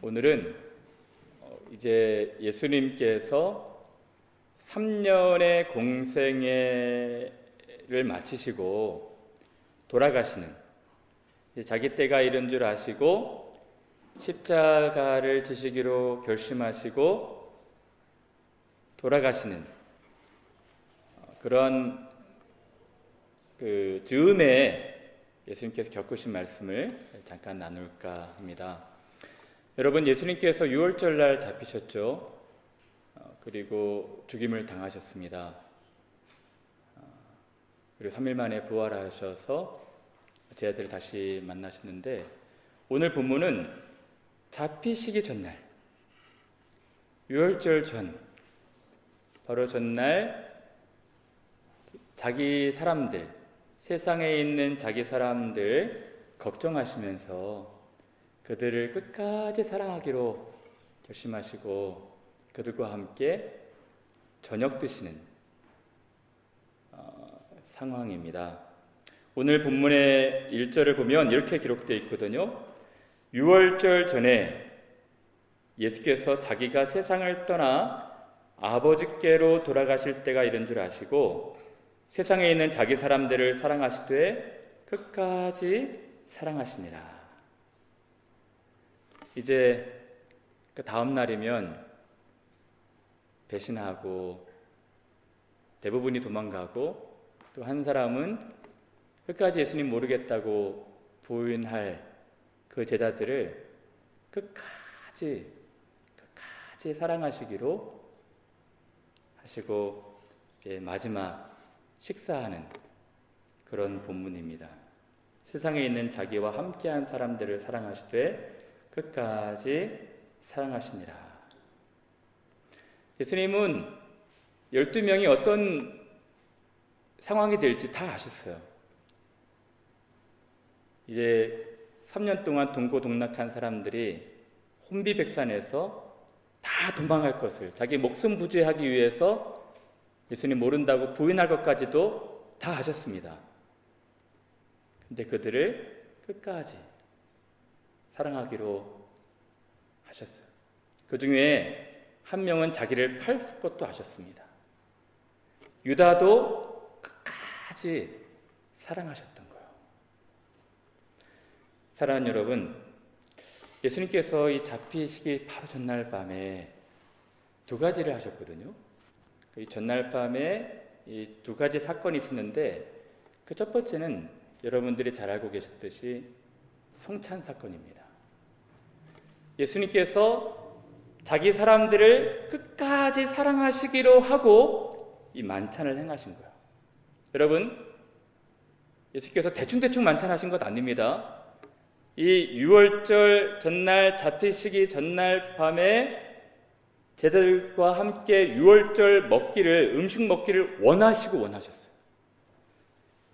오늘은 이제 예수님께서 3년의 공생애를 마치시고 돌아가시는, 자기 때가 이른 줄 아시고 십자가를 지시기로 결심하시고 돌아가시는 그런 그 즈음에 예수님께서 겪으신 말씀을 잠깐 나눌까 합니다. 여러분, 예수님께서 유월절날 잡히셨죠. 그리고 죽임을 당하셨습니다. 그리고 3일 만에 부활하셔서 제자들을 다시 만나셨는데, 오늘 본문은 잡히시기 전날, 유월절 전, 바로 전날 자기 사람들, 세상에 있는 자기 사람들 걱정하시면서 그들을 끝까지 사랑하기로 결심하시고 그들과 함께 저녁 드시는 상황입니다. 오늘 본문의 1절을 보면 이렇게 기록되어 있거든요. 유월절 전에 예수께서 자기가 세상을 떠나 아버지께로 돌아가실 때가 이른 줄 아시고 세상에 있는 자기 사람들을 사랑하시되 끝까지 사랑하시니라. 이제 그 다음 날이면 배신하고 대부분이 도망가고 또 한 사람은 끝까지 예수님 모르겠다고 부인할 그 제자들을 끝까지 사랑하시기로 하시고 이제 마지막 식사하는 그런 본문입니다. 세상에 있는 자기와 함께한 사람들을 사랑하시되 끝까지 사랑하시니라. 예수님은 12명이 어떤 상황이 될지 다 아셨어요. 이제 3년 동안 동고동락한 사람들이 혼비백산해서 다 도망할 것을, 자기 목숨 부지하기 위해서 예수님 모른다고 부인할 것까지도 다 아셨습니다. 근데 그들을 끝까지 사랑하기로 하셨어요. 그 중에 한 명은 자기를 팔 것도 아셨습니다. 유다도 끝까지 사랑하셨던 거예요. 사랑하는 여러분, 예수님께서 이 잡히시기 바로 전날 밤에 두 가지를 하셨거든요. 이 전날 밤에 이 두 가지 사건이 있었는데, 그 첫 번째는 여러분들이 잘 알고 계셨듯이 성찬 사건입니다. 예수님께서 자기 사람들을 끝까지 사랑하시기로 하고 이 만찬을 행하신 거예요. 여러분, 예수님께서 대충 만찬하신 것 아닙니다. 이 유월절 전날, 잡히시기 전날 밤에 제자들과 함께 유월절 음식 먹기를 원하셨어요.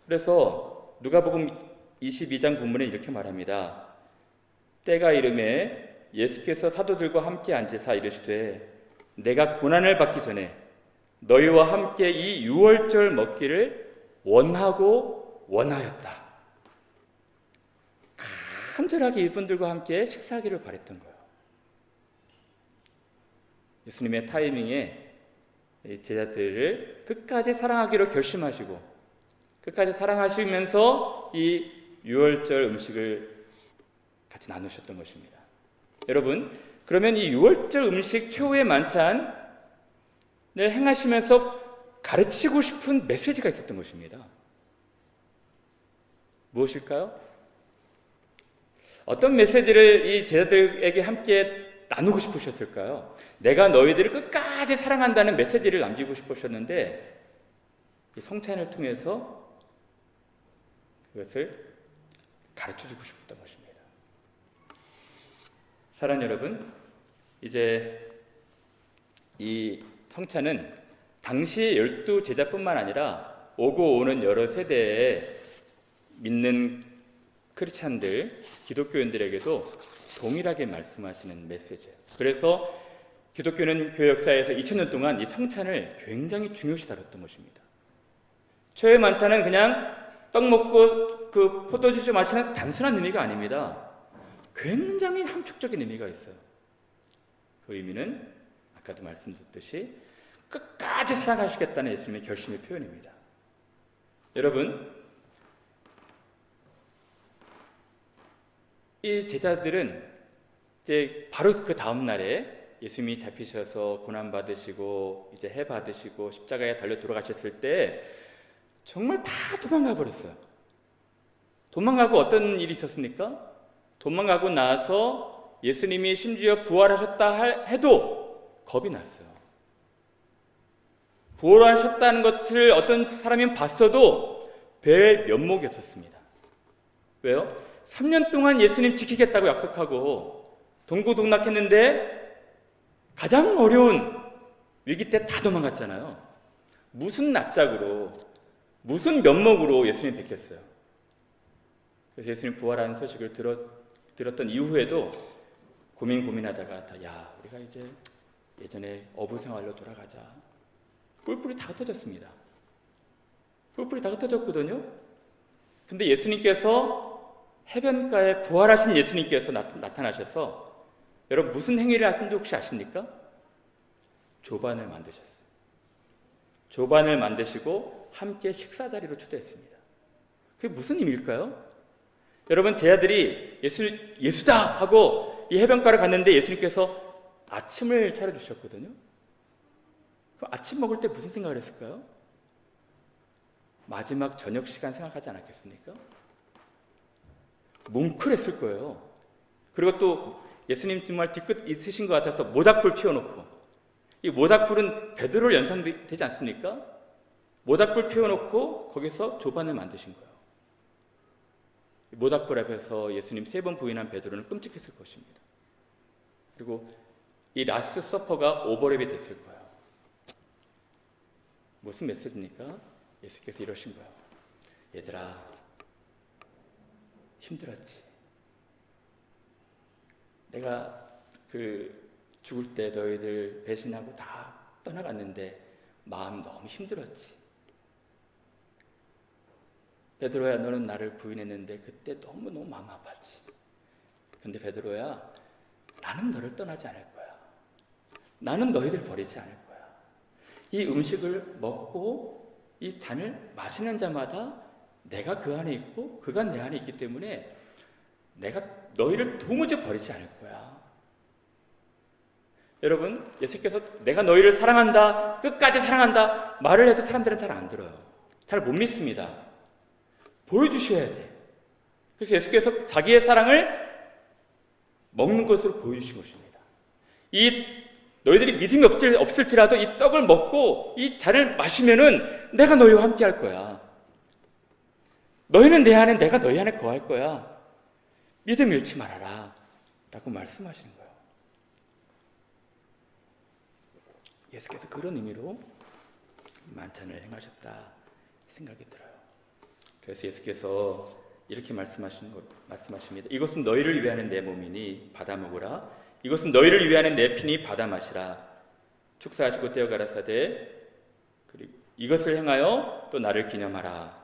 그래서 누가복음 22장 본문에 이렇게 말합니다. 때가 이르매 예수께서 사도들과 함께 앉으사 이르시되 내가 고난을 받기 전에 너희와 함께 이 유월절 먹기를 원하였다. 간절하게 이분들과 함께 식사하기를 바랬던 거예요. 예수님의 타이밍에 제자들을 끝까지 사랑하기로 결심하시고 끝까지 사랑하시면서 이 유월절 음식을 같이 나누셨던 것입니다. 여러분, 그러면 이 유월절 음식 최후의 만찬을 행하시면서 가르치고 싶은 메시지가 있었던 것입니다. 무엇일까요? 어떤 메시지를 이 제자들에게 함께 나누고 싶으셨을까요? 내가 너희들을 끝까지 사랑한다는 메시지를 남기고 싶으셨는데 이 성찬을 통해서 그것을 가르쳐주고 싶었던 것입니다. 사랑하는 여러분, 이제 이 성찬은 당시 12제자뿐만 아니라 오고 오는 여러 세대의 믿는 크리스찬들, 기독교인들에게도 동일하게 말씀하시는 메시지예요. 그래서 기독교는 교회 역사에서 2000년 동안 이 성찬을 굉장히 중요시 다뤘던 것입니다. 최후의 만찬은 그냥 떡 먹고 그 포도주 마시는 단순한 의미가 아닙니다. 굉장히 함축적인 의미가 있어요. 그 의미는 아까도 말씀드렸듯이 끝까지 사랑하시겠다는 예수님의 결심의 표현입니다. 여러분, 이 제자들은 이제 바로 그 다음 날에 예수님이 잡히셔서 고난 받으시고 이제 해 받으시고 십자가에 달려 돌아가셨을 때 정말 다 도망가 버렸어요. 도망가고 어떤 일이 있었습니까? 도망가고 나서 예수님이 심지어 부활하셨다 해도 겁이 났어요. 부활하셨다는 것을 어떤 사람이 봤어도 뵐 면목이 없었습니다. 왜요? 3년 동안 예수님 지키겠다고 약속하고 동고동락했는데 가장 어려운 위기 때 다 도망갔잖아요. 무슨 낯짝으로, 무슨 면목으로 예수님 뵙겠어요. 그래서 예수님 부활하는 소식을 들었던 이후에도 고민하다가 야, 우리가 이제 예전에 어부 생활로 돌아가자. 뿔뿔이 다 흩어졌습니다. 뿔뿔이 다 흩어졌거든요. 근데 예수님께서 해변가에 부활하신 예수님께서 나타나셔서 여러분 무슨 행위를 하신지 혹시 아십니까? 조반을 만드셨어요. 조반을 만드시고 함께 식사 자리로 초대했습니다. 그게 무슨 의미일까요? 여러분, 제 아들이 예수다 하고 이 해변가를 갔는데 예수님께서 아침을 차려주셨거든요. 그럼 아침 먹을 때 무슨 생각을 했을까요? 마지막 저녁 시간 생각하지 않았겠습니까? 뭉클했을 거예요. 그리고 또 예수님 정말 뒤끝 있으신 것 같아서 모닥불 피워놓고, 이 모닥불은 베드로를 연상되지 않습니까? 모닥불 피워놓고 거기서 조반을 만드신 거예요. 모닥불 앞에서 예수님 3번 부인한 베드로는 끔찍했을 것입니다. 그리고 이 라스 서퍼가 오버랩이 됐을 거예요. 무슨 메시지입니까? 예수께서 이러신 거예요. 얘들아, 힘들었지. 내가 죽을 때 너희들 배신하고 다 떠나갔는데 마음 너무 힘들었지. 베드로야, 너는 나를 부인했는데 그때 너무너무 마음 아팠지. 근데 베드로야, 나는 너를 떠나지 않을 거야. 나는 너희들 버리지 않을 거야. 이 음식을 먹고 이 잔을 마시는 자마다 내가 그 안에 있고 그가 내 안에 있기 때문에 내가 너희를 도무지 버리지 않을 거야. 여러분, 예수께서 내가 너희를 사랑한다, 끝까지 사랑한다 말을 해도 사람들은 잘 안 들어요. 잘 못 믿습니다. 보여주셔야 돼. 그래서 예수께서 자기의 사랑을 먹는 것으로 보여주신 것입니다. 이 너희들이 믿음이 없을지라도 이 떡을 먹고 이 잔을 마시면은 내가 너희와 함께 할 거야. 너희는 내 안에, 내가 너희 안에 거할 거야. 믿음 잃지 말아라 라고 말씀하시는 거예요. 예수께서 그런 의미로 만찬을 행하셨다 생각이 들어요. 그래서 예수께서 이렇게 말씀하십니다. 이것은 너희를 위하는 내 몸이니 받아 먹으라. 이것은 너희를 위하는 내 피니 받아 마시라. 축사하시고 떼어 가라사대 그리고 이것을 행하여 또 나를 기념하라.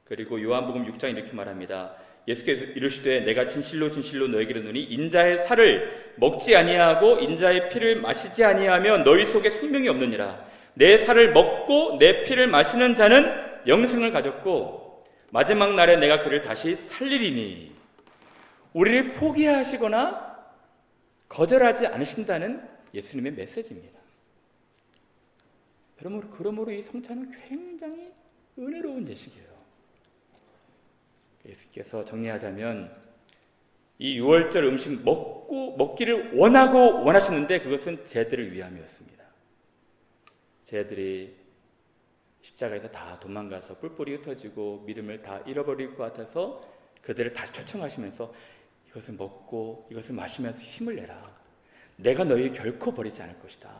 그리고 요한복음 6장 이렇게 말합니다. 예수께서 이르시되 내가 진실로 진실로 너에게 이르노니 인자의 살을 먹지 아니하고 인자의 피를 마시지 아니하면 너희 속에 생명이 없느니라. 내 살을 먹고 내 피를 마시는 자는 영생을 가졌고 마지막 날에 내가 그를 다시 살리리니. 우리를 포기하시거나 거절하지 않으신다는 예수님의 메시지입니다. 그러므로 이 성찬은 굉장히 은혜로운 예식이에요. 예수께서 정리하자면 이 유월절 음식 먹기를 원하셨는데 그것은 쟤들을 위함이었습니다. 쟤들이 십자가에서 다 도망가서 뿔뿔이 흩어지고 믿음을 다 잃어버릴 것 같아서 그들을 다시 초청하시면서 이것을 먹고 이것을 마시면서 힘을 내라. 내가 너희 결코 버리지 않을 것이다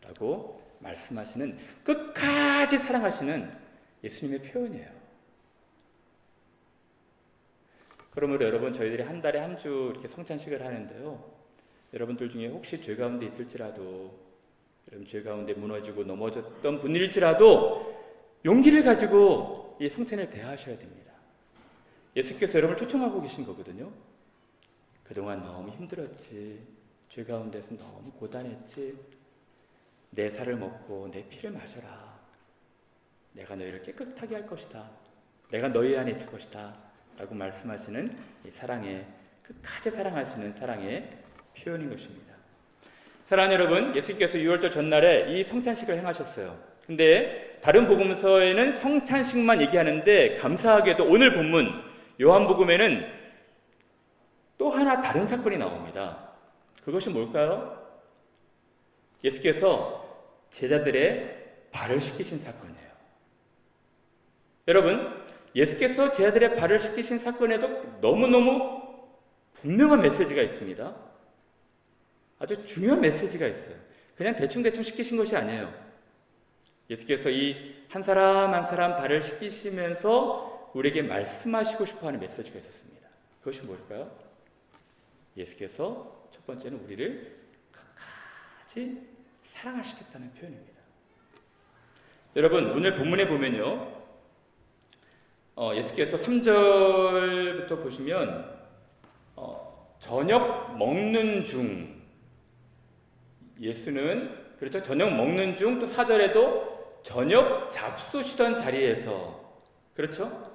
라고 말씀하시는, 끝까지 사랑하시는 예수님의 표현이에요. 그러므로 여러분, 저희들이 한 달에 한 주 이렇게 성찬식을 하는데요, 여러분들 중에 혹시 죄 가운데 있을지라도, 여러분 죄 가운데 무너지고 넘어졌던 분일지라도 용기를 가지고 이 성찬을 대하셔야 됩니다. 예수께서 여러분을 초청하고 계신 거거든요. 그동안 너무 힘들었지. 죄 가운데서 너무 고단했지. 내 살을 먹고 내 피를 마셔라. 내가 너희를 깨끗하게 할 것이다. 내가 너희 안에 있을 것이다. 라고 말씀하시는 이 사랑의, 끝까지 사랑하시는 사랑의 표현인 것입니다. 사랑하는 여러분, 예수께서 유월절 전날에 이 성찬식을 행하셨어요. 근데 다른 복음서에는 성찬식만 얘기하는데 감사하게도 오늘 본문 요한복음에는 또 하나 다른 사건이 나옵니다. 그것이 뭘까요? 예수께서 제자들의 발을 씻기신 사건이에요. 여러분, 예수께서 제자들의 발을 씻기신 사건에도 너무너무 분명한 메시지가 있습니다. 아주 중요한 메시지가 있어요. 그냥 대충대충 씻기신 것이 아니에요. 예수께서 이 한 사람 한 사람 발을 씻기시면서 우리에게 말씀하시고 싶어하는 메시지가 있었습니다. 그것이 뭘까요? 예수께서 첫 번째는 우리를 끝까지 사랑하시겠다는 표현입니다. 여러분, 오늘 본문에 보면요, 예수께서 3절부터 보시면 저녁 먹는 중, 예수는 그렇죠, 저녁 먹는 중, 또 4절에도 저녁 잡수시던 자리에서, 그렇죠?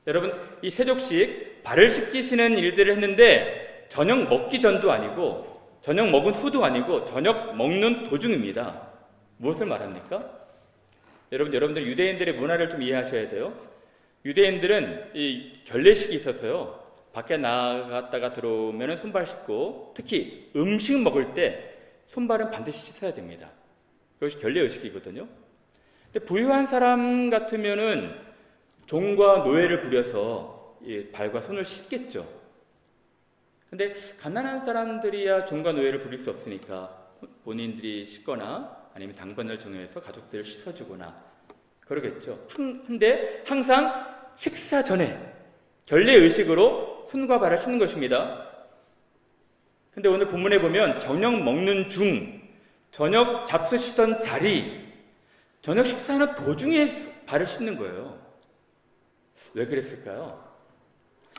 여러분, 이 세족식 발을 씻기시는 일들을 했는데 저녁 먹기 전도 아니고 저녁 먹은 후도 아니고 저녁 먹는 도중입니다. 무엇을 말합니까? 여러분들 유대인들의 문화를 좀 이해하셔야 돼요. 유대인들은 이 결례식이 있어서요, 밖에 나갔다가 들어오면 손발 씻고, 특히 음식 먹을 때 손발은 반드시 씻어야 됩니다. 그것이 결례 의식이거든요. 근데 부유한 사람 같으면은 종과 노예를 부려서 이 발과 손을 씻겠죠. 근데 가난한 사람들이야 종과 노예를 부릴 수 없으니까 본인들이 씻거나 아니면 당번을 정해서 가족들을 씻어주거나 그러겠죠. 근데 항상 식사 전에 결례 의식으로 손과 발을 씻는 것입니다. 근데 오늘 본문에 보면 저녁 먹는 중, 저녁 잡수시던 자리, 저녁 식사하는 도중에 발을 씻는 거예요. 왜 그랬을까요?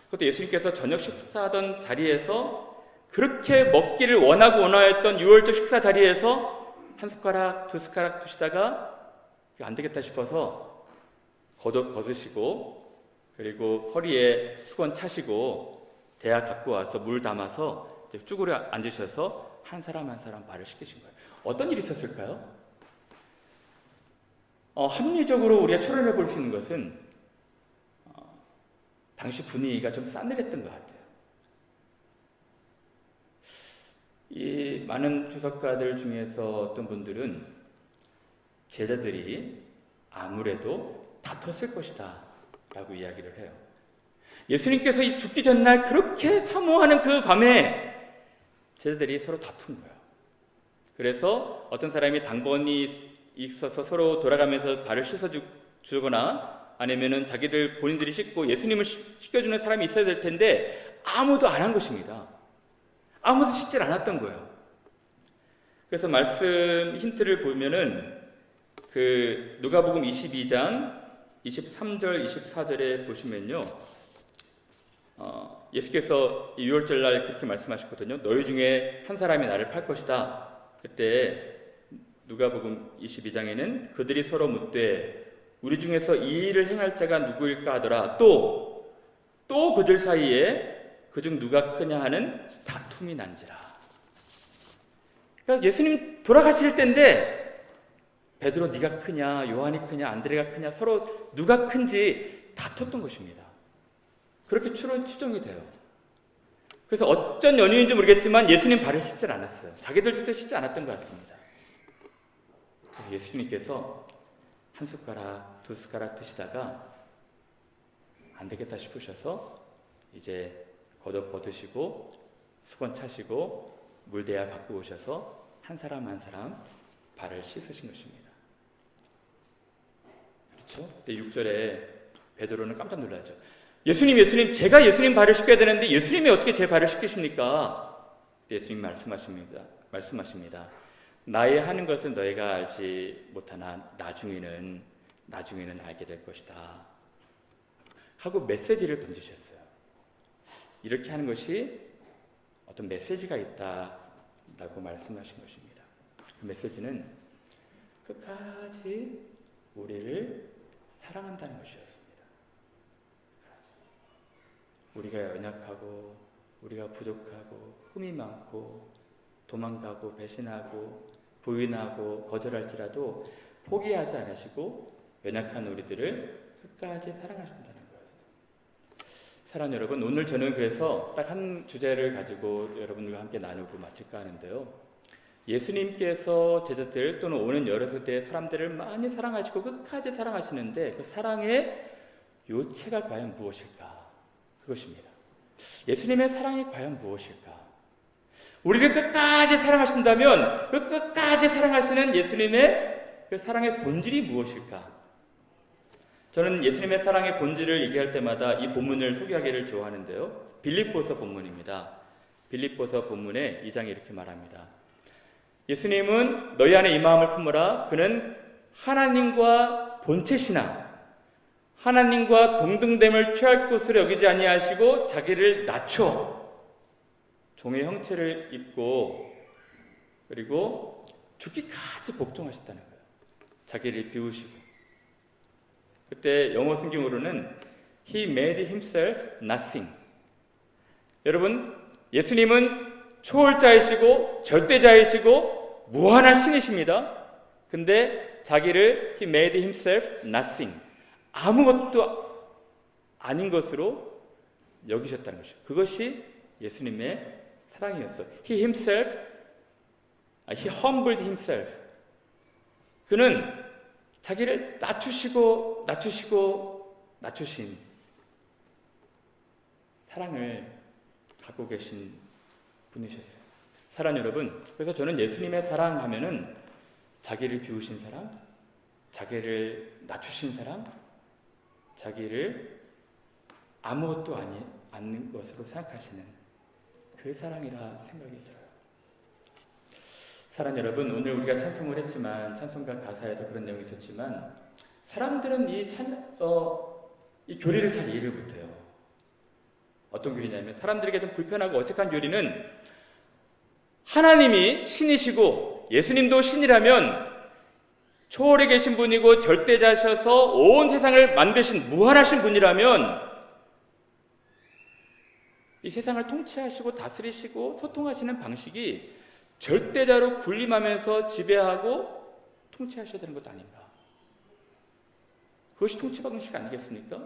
그것도 예수님께서 저녁 식사하던 자리에서 그렇게 먹기를 원하였던 유월절 식사 자리에서 한 숟가락, 두 숟가락 드시다가 안 되겠다 싶어서 겉옷 벗으시고, 그리고 허리에 수건 차시고 대야 갖고 와서 물 담아서 쭈그려 앉으셔서 한 사람 한 사람 발을 씻기신 거예요. 어떤 일이 있었을까요? 합리적으로 우리가 추론해 볼 수 있는 것은 당시 분위기가 좀 싸늘했던 것 같아요. 이 많은 주석가들 중에서 어떤 분들은 제자들이 아무래도 다퉜을 것이다 라고 이야기를 해요. 예수님께서 이 죽기 전날 그렇게 사모하는 그 밤에 제자들이 서로 다툰 거예요. 그래서 어떤 사람이 당번이 있어서 서로 돌아가면서 발을 씻어주거나 아니면은 자기들 본인들이 씻고 예수님을 씻겨주는 사람이 있어야 될 텐데 아무도 안 한 것입니다. 아무도 씻질 않았던 거예요. 그래서 말씀 힌트를 보면은 그 누가복음 22장 23절 24절에 보시면요, 예수께서 유월절날 그렇게 말씀하셨거든요. 너희 중에 한 사람이 나를 팔 것이다. 그때 누가복음 22장에는 그들이 서로 묻되 우리 중에서 이 일을 행할 자가 누구일까 하더라. 또 그들 사이에 그중 누가 크냐 하는 다툼이 난지라. 그러니까 예수님 돌아가실 때인데 베드로 네가 크냐, 요한이 크냐, 안드레가 크냐, 서로 누가 큰지 다퉜던 것입니다. 그렇게 추정이 돼요. 그래서 어쩐 연유인지 모르겠지만 예수님 발을 씻질 않았어요. 자기들도 씻지 않았던 것 같습니다. 그래서 예수님께서 한 숟가락, 두 숟가락 드시다가 안 되겠다 싶으셔서 이제 겉옷 벗으시고 수건 차시고 물대야 갖고 오셔서 한 사람 한 사람 발을 씻으신 것입니다. 그렇죠? 근데 6절에 베드로는 깜짝 놀라죠. 예수님, 제가 예수님 발을 씻겨야 되는데 예수님이 어떻게 제 발을 씻기십니까? 예수님 말씀하십니다. 나의 하는 것은 너희가 알지 못하나 나중에는 알게 될 것이다. 하고 메시지를 던지셨어요. 이렇게 하는 것이 어떤 메시지가 있다라고 말씀하신 것입니다. 그 메시지는 끝까지 우리를 사랑한다는 것이었습니다. 우리가 연약하고 우리가 부족하고 흠이 많고 도망가고 배신하고 부인하고 거절할지라도 포기하지 않으시고 연약한 우리들을 끝까지 사랑하신다는 거였어요. 사랑하는 여러분, 오늘 저는 그래서 딱 한 주제를 가지고 여러분들과 함께 나누고 마칠까 하는데요. 예수님께서 제자들 또는 오는 여러 세대의 사람들을 많이 사랑하시고 끝까지 사랑하시는데 그 사랑의 요체가 과연 무엇일까? 그것입니다. 예수님의 사랑이 과연 무엇일까? 우리를 끝까지 사랑하신다면 그 끝까지 사랑하시는 예수님의 그 사랑의 본질이 무엇일까? 저는 예수님의 사랑의 본질을 얘기할 때마다 이 본문을 소개하기를 좋아하는데요. 빌립보서 본문입니다. 빌립보서 본문의 2장에 이렇게 말합니다. 예수님은 너희 안에 이 마음을 품으라. 그는 하나님과 본체시나 하나님과 동등됨을 취할 것으로 여기지 아니하시고 자기를 낮춰 종의 형체를 입고 그리고 죽기까지 복종하셨다는 거예요. 자기를 비우시고. 그때 영어 성경으로는 He made himself nothing. 여러분, 예수님은 초월자이시고 절대자이시고 무한한 신이십니다. 근데 자기를 He made himself nothing. 아무것도 아닌 것으로 여기셨다는 것이죠. 그것이 예수님의 사랑이었어요. He humbled himself. 그는 자기를 낮추신 사랑을 갖고 계신 분이셨어요. 사랑하는 여러분, 그래서 저는 예수님의 사랑하면은 자기를 비우신 사랑, 자기를 낮추신 사랑, 자기를 아무것도 않는 것으로 생각하시는 그 사랑이라 생각이 들어요. 사랑하는 여러분, 오늘 우리가 찬송을 했지만 찬송가 가사에도 그런 내용이 있었지만 사람들은 이 교리를 잘 이해를 못해요. 어떤 교리냐면 사람들에게 좀 불편하고 어색한 교리는 하나님이 신이시고 예수님도 신이라면 초월에 계신 분이고 절대자셔서 온 세상을 만드신 무한하신 분이라면 이 세상을 통치하시고 다스리시고 소통하시는 방식이 절대자로 군림하면서 지배하고 통치하셔야 되는 것 아닌가? 그것이 통치 방식 아니겠습니까?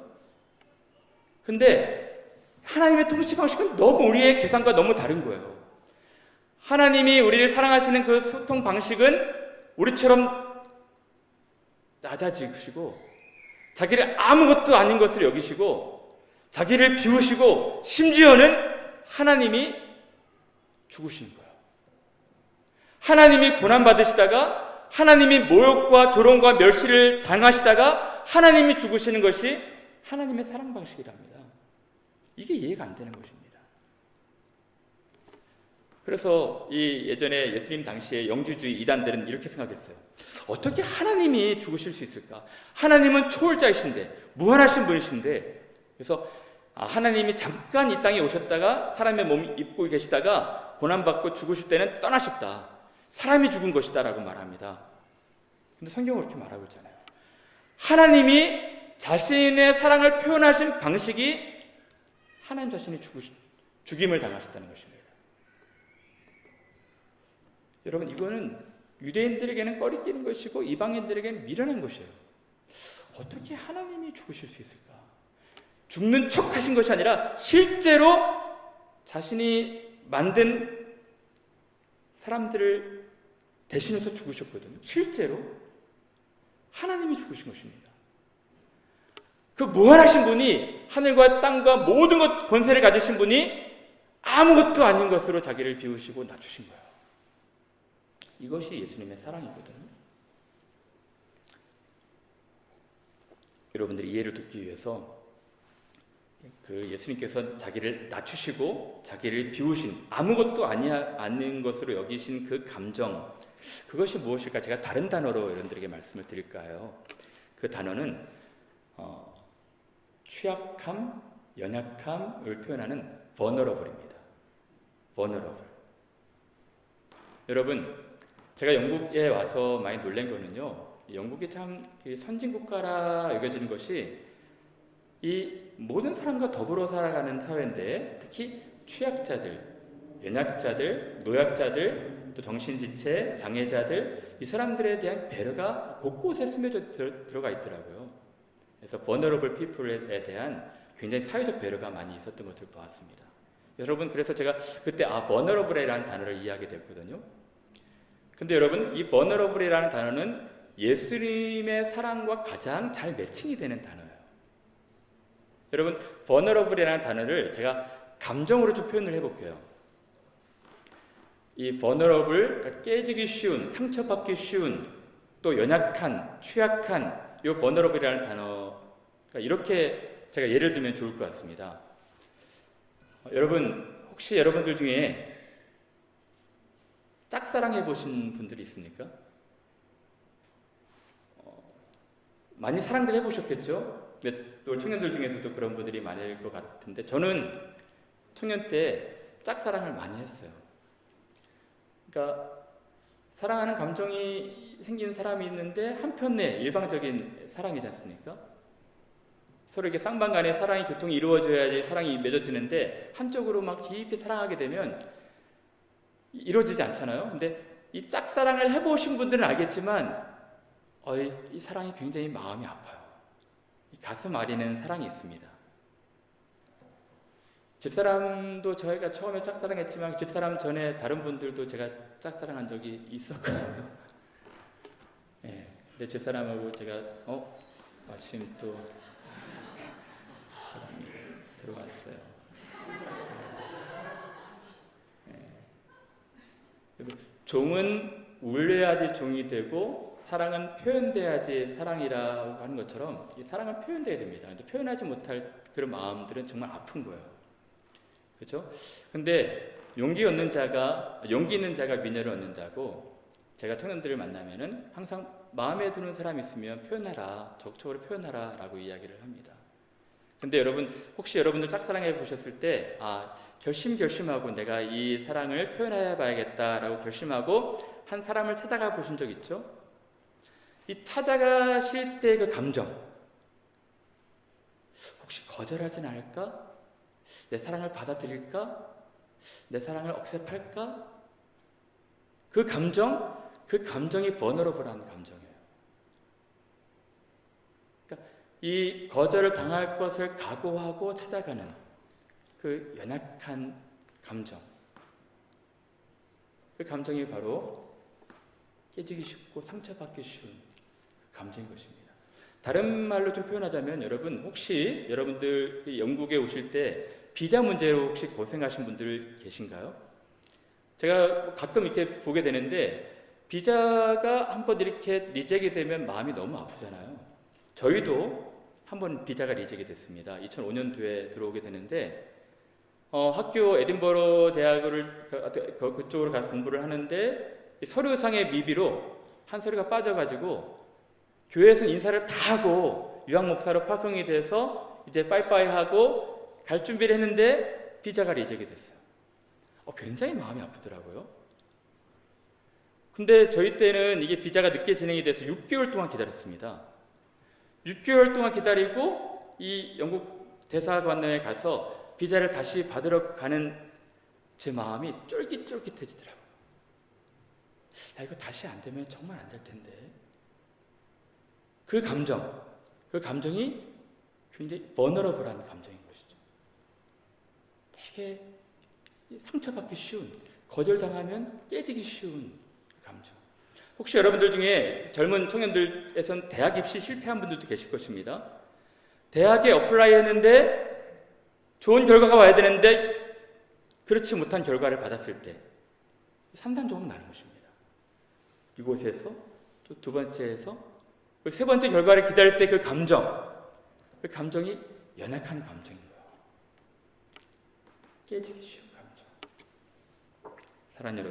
근데 하나님의 통치 방식은 너무 우리의 계산과 너무 다른 거예요. 하나님이 우리를 사랑하시는 그 소통 방식은 우리처럼 낮아지시고 자기를 아무것도 아닌 것으로 여기시고 자기를 비우시고 심지어는 하나님이 죽으시는 거예요. 하나님이 고난받으시다가 하나님이 모욕과 조롱과 멸시를 당하시다가 하나님이 죽으시는 것이 하나님의 사랑 방식이랍니다. 이게 이해가 안 되는 것입니다. 그래서 이 예전에 예수님 당시에 영주주의 이단들은 이렇게 생각했어요. 어떻게 하나님이 죽으실 수 있을까? 하나님은 초월자이신데 무한하신 분이신데 그래서 하나님이 잠깐 이 땅에 오셨다가 사람의 몸 입고 계시다가 고난받고 죽으실 때는 떠나셨다. 사람이 죽은 것이다 라고 말합니다. 근데 성경은 그렇게 말하고 있잖아요. 하나님이 자신의 사랑을 표현하신 방식이 하나님 자신이 죽임을 당하셨다는 것입니다. 여러분, 이거는 유대인들에게는 꺼리끼는 것이고 이방인들에게는 미련한 것이에요. 어떻게 하나님이 죽으실 수 있을까? 죽는 척 하신 것이 아니라 실제로 자신이 만든 사람들을 대신해서 죽으셨거든요. 실제로 하나님이 죽으신 것입니다. 그 무한하신 분이 하늘과 땅과 모든 것 권세를 가지신 분이 아무것도 아닌 것으로 자기를 비우시고 낮추신 거예요. 이것이 예수님의 사랑이거든요. 여러분들이 이해를 돕기 위해서 그 예수님께서 자기를 낮추시고 자기를 비우신 아무것도 아닌 것으로 여기신 그 감정, 그것이 무엇일까? 제가 다른 단어로 여러분들에게 말씀을 드릴까요? 그 단어는 취약함, 연약함을 표현하는 vulnerable입니다. vulnerable. 여러분, 제가 영국에 와서 많이 놀란 거는요, 영국이 참 선진국가라 여겨지는 것이 이 모든 사람과 더불어 살아가는 사회인데, 특히 취약자들, 연약자들, 노약자들, 또 정신지체, 장애자들, 이 사람들에 대한 배려가 곳곳에 스며져 들어가 있더라고요. 그래서 vulnerable people에 대한 굉장히 사회적 배려가 많이 있었던 것을 보았습니다. 여러분, 그래서 제가 그때 vulnerable이라는 단어를 이해하게 됐거든요. 근데 여러분, 이 vulnerable이라는 단어는 예수님의 사랑과 가장 잘 매칭이 되는 단어예요. 여러분, vulnerable이라는 단어를 제가 감정으로 좀 표현을 해볼게요. 이 vulnerable, 그러니까 깨지기 쉬운, 상처받기 쉬운, 또 연약한, 취약한 이 vulnerable이라는 단어, 그러니까 이렇게 제가 예를 들면 좋을 것 같습니다. 여러분, 혹시 여러분들 중에 짝사랑해 보신 분들이 있습니까? 많이 사랑들 해보셨겠죠? 근데 또 청년들 중에서도 그런 분들이 많을 것 같은데, 저는 청년 때 짝사랑을 많이 했어요. 그러니까 사랑하는 감정이 생긴 사람이 있는데 한편에 일방적인 사랑이지 않습니까? 서로에게 쌍방간에 사랑이 교통이 이루어져야지 사랑이 맺어지는데, 한쪽으로 막 깊이 사랑하게 되면 이루어지지 않잖아요. 근데 이 짝사랑을 해보신 분들은 알겠지만 이 사랑이 굉장히 마음이 아파요. 이 가슴 아리는 사랑이 있습니다. 집사람도 저희가 처음에 짝사랑했지만 집사람 전에 다른 분들도 제가 짝사랑한 적이 있었거든요. 네, 근데 집사람하고 제가 마침 또 사랑이 들어왔어요. 네. 종은 울려야지 종이 되고 사랑은 표현돼야지 사랑이라고 하는 것처럼 이 사랑은 표현돼야 됩니다. 근데 표현하지 못할 그런 마음들은 정말 아픈 거예요. 그렇죠? 근데 용기 있는 자가 미녀를 얻는 자고, 제가 청년들을 만나면은 항상 마음에 드는 사람이 있으면 표현하라, 적극적으로 표현하라 라고 이야기를 합니다. 근데 여러분, 혹시 여러분들 짝사랑해 보셨을 때 결심하고 내가 이 사랑을 표현해 봐야겠다라고 결심하고 한 사람을 찾아가 보신 적 있죠? 이 찾아가실 때 그 감정, 혹시 거절하진 않을까? 내 사랑을 받아들일까? 내 사랑을 억셉할까? 그 감정이 vulnerable한 감정이에요. 그러니까 이 거절을 당할 것을 각오하고 찾아가는 그 연약한 감정, 그 감정이 바로 깨지기 쉽고 상처받기 쉬운 감정인 것입니다. 다른 말로 좀 표현하자면, 여러분 혹시 여러분들 영국에 오실 때 비자 문제로 혹시 고생하신 분들 계신가요? 제가 가끔 이렇게 보게 되는데, 비자가 한번 이렇게 리젝이 되면 마음이 너무 아프잖아요. 저희도 한번 비자가 리젝이 됐습니다. 2005년도에 들어오게 되는데, 학교 에딘버러 대학을 그쪽으로 가서 공부를 하는데, 서류상의 미비로 한 서류가 빠져가지고 교회에서 인사를 다 하고 유학 목사로 파송이 돼서 이제 빠이빠이 하고 갈 준비를 했는데 비자가 리젝이 됐어요. 굉장히 마음이 아프더라고요. 근데 저희 때는 이게 비자가 늦게 진행이 돼서 6개월 동안 기다렸습니다. 6개월 동안 기다리고 이 영국 대사관에 가서 비자를 다시 받으러 가는 제 마음이 쫄깃쫄깃해지더라고요. 이거 다시 안 되면 정말 안 될 텐데. 그 감정이 굉장히 vulnerable한 감정인 것이죠. 되게 상처받기 쉬운, 거절당하면 깨지기 쉬운 감정. 혹시 여러분들 중에 젊은 청년들에선 대학 입시 실패한 분들도 계실 것입니다. 대학에 어플라이 했는데 좋은 결과가 와야 되는데 그렇지 못한 결과를 받았을 때 산산조각 나는 것입니다. 이곳에서 또 두 번째에서 세 번째 결과를 기다릴 때 그 감정이 연약한 감정인 거예요. 깨지기 쉬운 감정. 사랑하는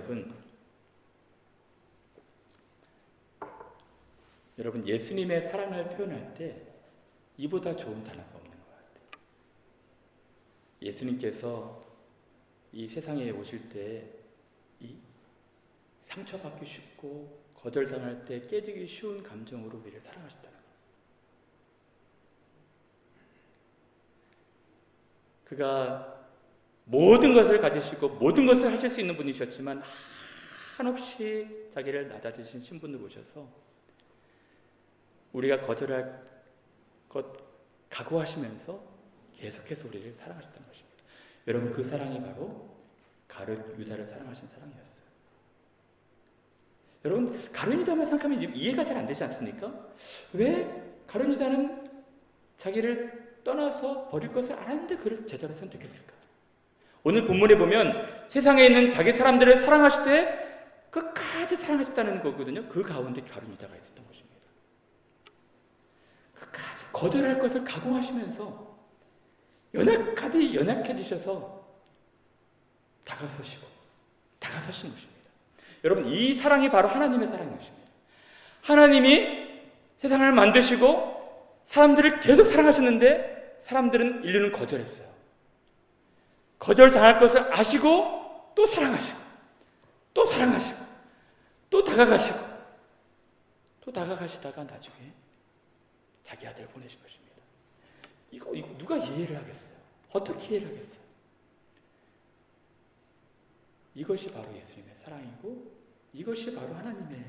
여러분 예수님의 사랑을 표현할 때 이보다 좋은 단어가 없는 거예요. 예수님께서 이 세상에 오실 때 이 상처받기 쉽고 거절당할 때 깨지기 쉬운 감정으로 우리를 사랑하셨다는 거예요. 그가 모든 것을 가지시고 모든 것을 하실 수 있는 분이셨지만 한없이 자기를 낮아지신 신분을 모셔서 우리가 거절할 것 각오하시면서 계속해서 우리를 사랑하셨다는 것입니다. 여러분, 그 사랑이 바로 가룟 유다를 사랑하신 사랑이었어요. 여러분, 가룟 유다만 생각하면 이해가 잘 안 되지 않습니까? 왜 가룟 유다는 자기를 떠나서 버릴 것을 알았는데 그를 제자로 선택했을까? 오늘 본문에 보면 세상에 있는 자기 사람들을 사랑하시되 끝까지 사랑하셨다는 거거든요. 그 가운데 가룟 유다가 있었던 것입니다. 끝까지 거절할 것을 각오하시면서 연약해지셔서 다가서신 것입니다. 여러분, 이 사랑이 바로 하나님의 사랑인 것입니다. 하나님이 세상을 만드시고 사람들을 계속 사랑하셨는데 사람들은 인류는 거절했어요. 거절당할 것을 아시고 또 사랑하시고 또 사랑하시고 또 다가가시고 또 다가가시다가 나중에 자기 아들을 보내신 것입니다. 이거 누가 이해를 하겠어요? 어떻게 이해를 하겠어요? 이것이 바로 예수님의 사랑이고 이것이 바로 하나님의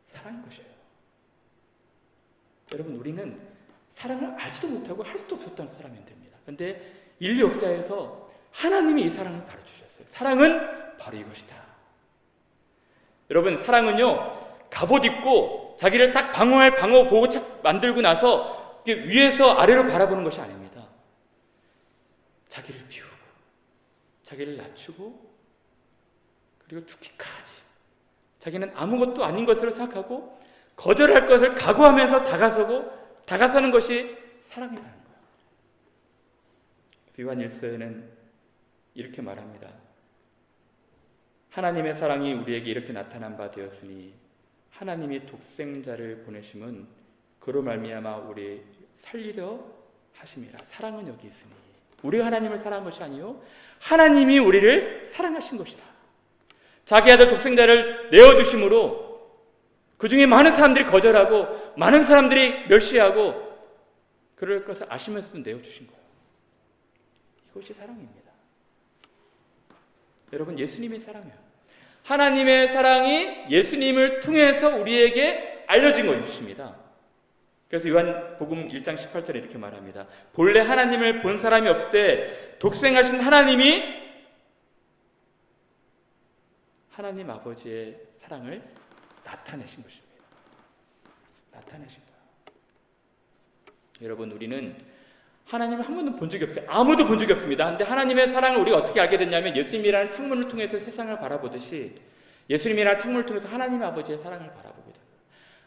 사랑인 것이에요. 여러분, 우리는 사랑을 알지도 못하고 할 수도 없었던 사람들입니다. 그런데 인류 역사에서 하나님이 이 사랑을 가르치셨어요. 사랑은 바로 이것이다. 여러분, 사랑은요, 갑옷 입고 자기를 딱 방어할 방어 보고 착 만들고 나서 위에서 아래로 바라보는 것이 아닙니다. 자기를 비우고 자기를 낮추고 그리고 죽기까지 자기는 아무것도 아닌 것으로 생각하고 거절할 것을 각오하면서 다가서는 것이 사랑이라는 거예요. 그래서 요한 1서에는 이렇게 말합니다. 하나님의 사랑이 우리에게 이렇게 나타난 바 되었으니 하나님이 독생자를 보내심은 그로 말미암아 우리 살리려 하심이라. 사랑은 여기 있으니 우리가 하나님을 사랑한 것이 아니요 하나님이 우리를 사랑하신 것이다. 자기 아들 독생자를 내어주심으로 그 중에 많은 사람들이 거절하고 많은 사람들이 멸시하고 그럴 것을 아시면서도 내어주신 거예요. 이것이 사랑입니다. 여러분, 예수님의 사랑이에요. 하나님의 사랑이 예수님을 통해서 우리에게 알려진 것입니다. 그래서 요한복음 1장 18절에 이렇게 말합니다. 본래 하나님을 본 사람이 없을 때 독생하신 하나님이 하나님 아버지의 사랑을 나타내신 것입니다. 나타내신 거예요. 여러분, 우리는 하나님을 한 번도 본 적이 없어요. 아무도 본 적이 없습니다. 그런데 하나님의 사랑을 우리가 어떻게 알게 됐냐면 예수님이라는 창문을 통해서 세상을 바라보듯이 예수님이라는 창문을 통해서 하나님 아버지의 사랑을 바라보게 돼요.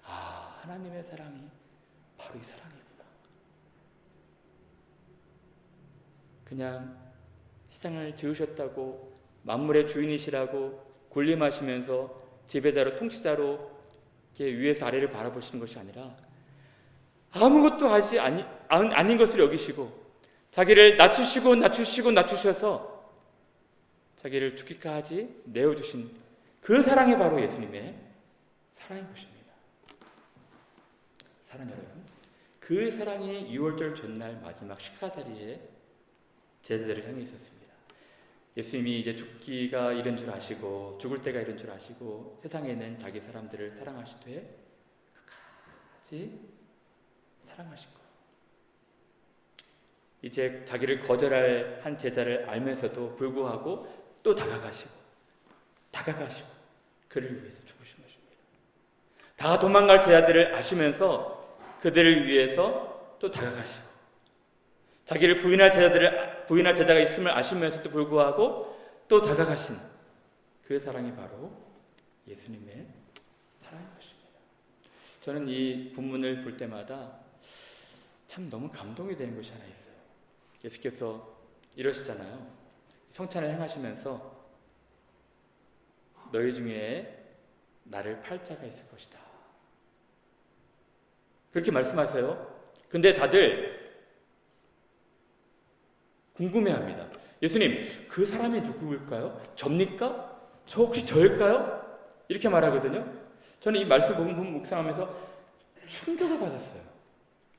아, 하나님의 사랑이 바로 이 사랑이구나. 그냥 세상을 지으셨다고 만물의 주인이시라고 군림하시면서 지배자로 통치자로 위에서 아래를 바라보시는 것이 아니라 아무것도 하지 아닌 것을 여기시고 자기를 낮추셔서 자기를 죽기까지 내어주신 그 사랑이 바로 예수님의 사랑인 것입니다. 사랑 여러분, 그 사랑이 6월절 전날 마지막 식사 자리에 제자들을 향해 있었습니다. 예수님이 이제 죽기가 이른 줄 아시고 죽을 때가 이른 줄 아시고 세상에 있는 자기 사람들을 사랑하시되 끝까지 사랑하신 거예요. 이제 자기를 거절할 한 제자를 알면서도 불구하고 또 다가가시고 그를 위해서 죽으신 것입니다. 다 도망갈 제자들을 아시면서 그들을 위해서 또 다가가시고 자기를 부인할 제자가 있음을 아시면서도 불구하고 또 다가가신 그 사랑이 바로 예수님의 사랑인 것입니다. 저는 이 본문을 볼 때마다 참 너무 감동이 되는 것이 하나 있어요. 예수께서 이러시잖아요. 성찬을 행하시면서 너희 중에 나를 팔 자가 있을 것이다. 그렇게 말씀하세요. 근데 다들 궁금해합니다. 예수님, 그 사람이 누구일까요? 접니까? 저 혹시 저일까요? 이렇게 말하거든요. 저는 이 말씀 묵상하면서 충격을 받았어요.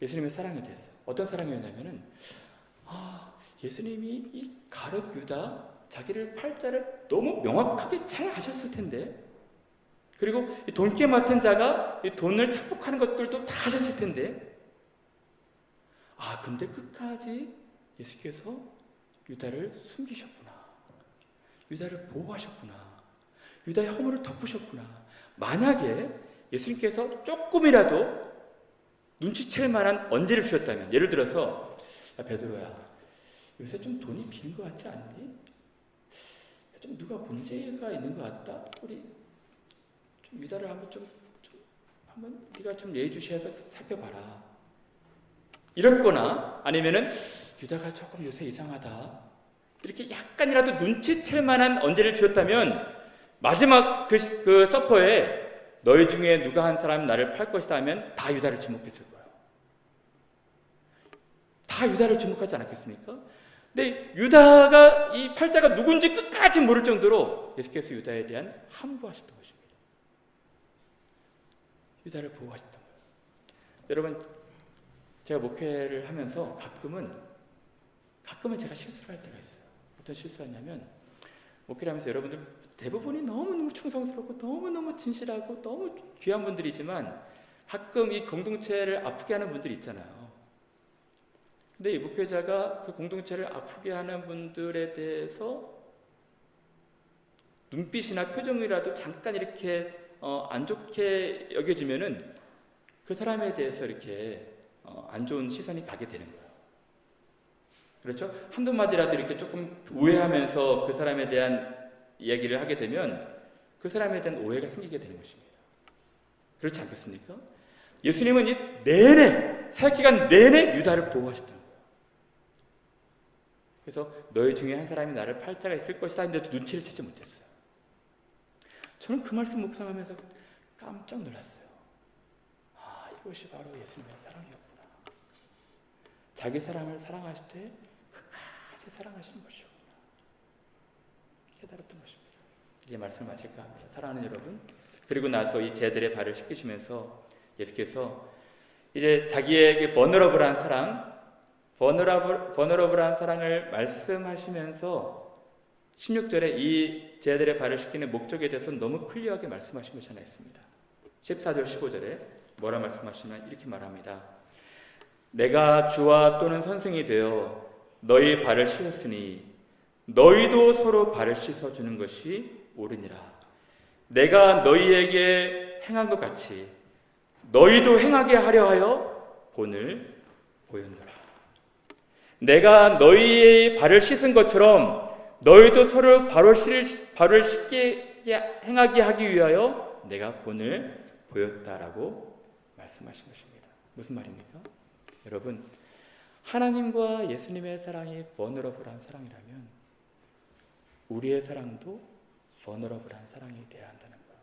예수님의 사랑에 대해서. 어떤 사랑이었냐면은 예수님이 이 가룟 유다 자기를 팔자를 너무 명확하게 잘 아셨을 텐데, 그리고 이 돈께 맡은 자가 이 돈을 착복하는 것들도 다 하셨을 텐데, 근데 끝까지 예수께서 유다를 숨기셨구나. 유다를 보호하셨구나. 유다의 허물을 덮으셨구나. 만약에 예수님께서 조금이라도 눈치챌 만한 언제를 주셨다면, 예를 들어서 베드로야, 요새 좀 돈이 비는 것 같지 않니? 좀 누가 문제가 있는 것 같다. 우리 좀 유다를 한번 네가 좀 예의주시해서 살펴봐라. 이랬거나 아니면은 유다가 조금 요새 이상하다. 이렇게 약간이라도 눈치챌 만한 언제를 주셨다면, 마지막 그 서퍼에 너희 중에 누가 한 사람이 나를 팔 것이다 하면 다 유다를 주목했을 거예요. 다 유다를 주목하지 않았겠습니까? 근데 유다가 이 팔자가 누군지 끝까지 모를 정도로 예수께서 유다에 대한 함구하셨던 것입니다. 유다를 보호하셨던 거예요. 여러분, 제가 목회를 하면서 가끔은 제가 실수를 할 때가 있어요. 어떤 실수하냐면, 목회를 하면서 여러분들 대부분이 너무너무 충성스럽고 너무너무 진실하고 너무 귀한 분들이지만 가끔 이 공동체를 아프게 하는 분들이 있잖아요. 근데 이 목회자가 그 공동체를 아프게 하는 분들에 대해서 눈빛이나 표정이라도 잠깐 이렇게 안 좋게 여겨지면은 그 사람에 대해서 이렇게 안 좋은 시선이 가게 되는 거예요. 그렇죠? 한두 마디라도 이렇게 조금 우회하면서 그 사람에 대한 이야기를 하게 되면 그 사람에 대한 오해가 생기게 되는 것입니다. 그렇지 않겠습니까? 예수님은 이 내내, 사역기간 내내 유다를 보호하셨던 거예요. 그래서 너희 중에 한 사람이 나를 팔자가 있을 것이다 했는데도 눈치를 채지 못했어요. 저는 그 말씀 묵상하면서 깜짝 놀랐어요. 이것이 바로 예수님의 사랑이었구나. 자기 사람을 사랑하실 때 끝까지 사랑하시는 것이었구나. 깨달았던 것입니다. 이제 말씀을 마칠까 합니다. 사랑하는 여러분, 그리고 나서 이 제자들의 발을 씻기시면서 예수께서 이제 자기에게 버너러블한 사랑을 말씀하시면서 16절에 이 제자들의 발을 씻기는 목적에 대해서 너무 클리어하게 말씀하신 것이 하나 있습니다. 14절 15절에 뭐라 말씀하시면 이렇게 말합니다. 내가 주와 또는 선생이 되어 너희 발을 씻었으니 너희도 서로 발을 씻어주는 것이 옳으니라. 내가 너희에게 행한 것 같이 너희도 행하게 하려 하여 본을 보였노라. 내가 너희의 발을 씻은 것처럼 너희도 서로 발을 씻게 행하게 하기 위하여 내가 본을 보였다라고 말씀하신 것입니다. 무슨 말입니까? 여러분, 하나님과 예수님의 사랑이 버너러블한 사랑이라면 우리의 사랑도 버너러블한 사랑이 되어야 한다는 거예요.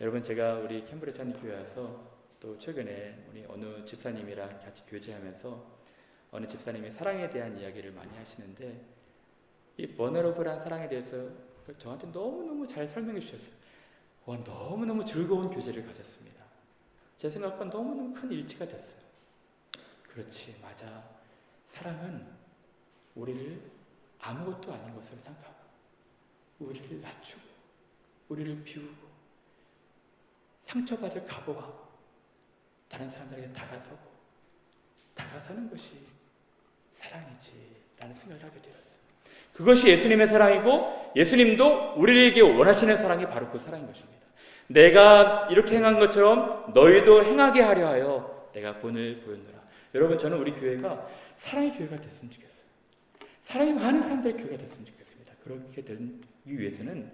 여러분, 제가 우리 캠브리지 한인교회 와서 또 최근에 우리 어느 집사님이랑 같이 교제하면서 어느 집사님이 사랑에 대한 이야기를 많이 하시는데 이 버너러블한 사랑에 대해서 저한테 너무너무 잘 설명해 주셨어요. 너무너무 즐거운 교제를 가졌습니다. 제 생각과 너무너무 큰 일치가 됐어요. 그렇지, 맞아. 사랑은 우리를 아무것도 아닌 것으로 생각하고 우리를 낮추고 우리를 비우고 상처받을 각오하고 다른 사람들에게 다가서는 것이 사랑이지 라는 생각을 하게 되었어요. 그것이 예수님의 사랑이고 예수님도 우리에게 원하시는 사랑이 바로 그 사랑인 것입니다. 내가 이렇게 행한 것처럼 너희도 행하게 하려 하여 내가 본을 보였노라. 여러분, 저는 우리 교회가 사랑의 교회가 됐으면 좋겠어요. 사랑이 많은 사람들의 교회가 됐으면 좋겠습니다. 그렇게 되기 위해서는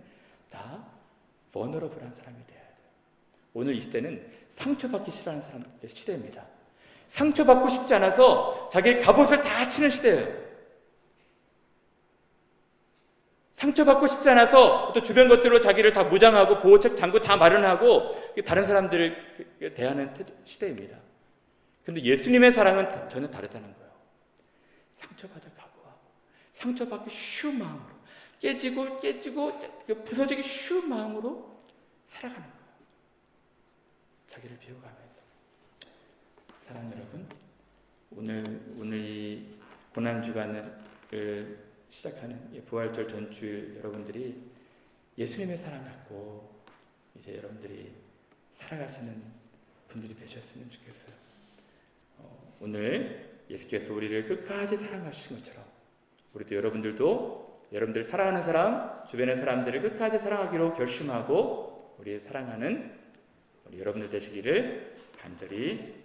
다 버너러블한 사람이 되어야 돼요. 오늘 이 시대는 상처받기 싫어하는 사람의 시대입니다. 상처받고 싶지 않아서 자기의 갑옷을 다 치는 시대예요. 상처받고 싶지 않아서 또 주변 것들로 자기를 다 무장하고 보호책 장구 다 마련하고 다른 사람들을 대하는 시대입니다. 그런데 예수님의 사랑은 전혀 다르다는 거예요. 상처받을 각오하고 상처받기 쉬운 마음으로 깨지고 부서지기 쉬운 마음으로 살아가는 거예요. 자기를 비워가면서. 사랑하는 여러분, 오늘 이 고난주간을 시작하는 부활절 전주일 여러분들이 예수님의 사랑 갖고 이제 여러분들이 살아가시는 분들이 되셨으면 좋겠어요. 오늘 예수께서 우리를 끝까지 사랑하신 것처럼 우리도 여러분들 사랑하는 사람, 주변의 사람들을 끝까지 사랑하기로 결심하고 우리 사랑하는 우리 여러분들 되시기를 간절히